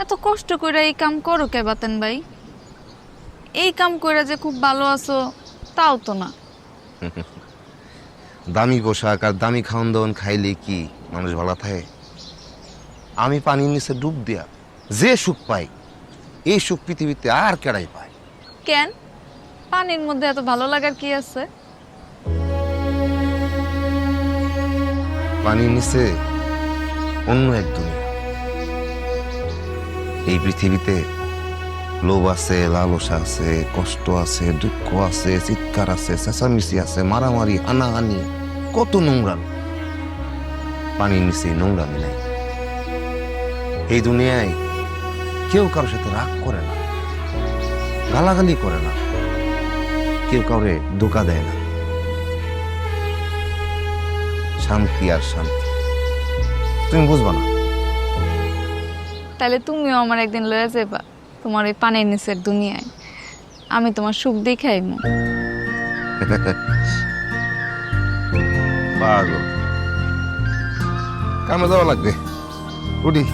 এত কষ্ট করে এই কাম করো কে বাতেন ভাই? এই কাম করে যে খুব ভালো আছো তাও তো না। দামি পোশাক আর দামি খাওয়ান দাওয়ান খাইলে কি মানুষ ভালো থাকে? আমি পানির নিচে ডুব দিয়া যে সুখ পাই, এই সুখ পৃথিবীতে আর কেড়াই পায়? কেন? পানির মধ্যে এত ভালো লাগার কি আছে? পানির নিচে অন্য এক দুনিয়া। এই পৃথিবীতে লোভ আছে, লালসা আছে, কষ্ট আছে, দুঃখ আছে, চিৎকার আছে, চেঁচামেচি আছে, মারামারি, হানাহানি, কত নোংরামি। পানির নিচে নোংরামি নাই। এই দুনিয়ায় কেউ কারোর সাথে রাগ করে না, গালাগালি করে না, কেউ কাউরে ধোকা দেয় না। শান্তি আর শান্তি। তুমি বুঝবা না। তাহলে তুমিও আমার একদিন লয়ে যাবা তোমার ওই পানির নিচের দুনিয়ায়। আমি তোমার সুখ দেখাইমু। পাগল, কামে যাওয়া লাগবে। উঠি।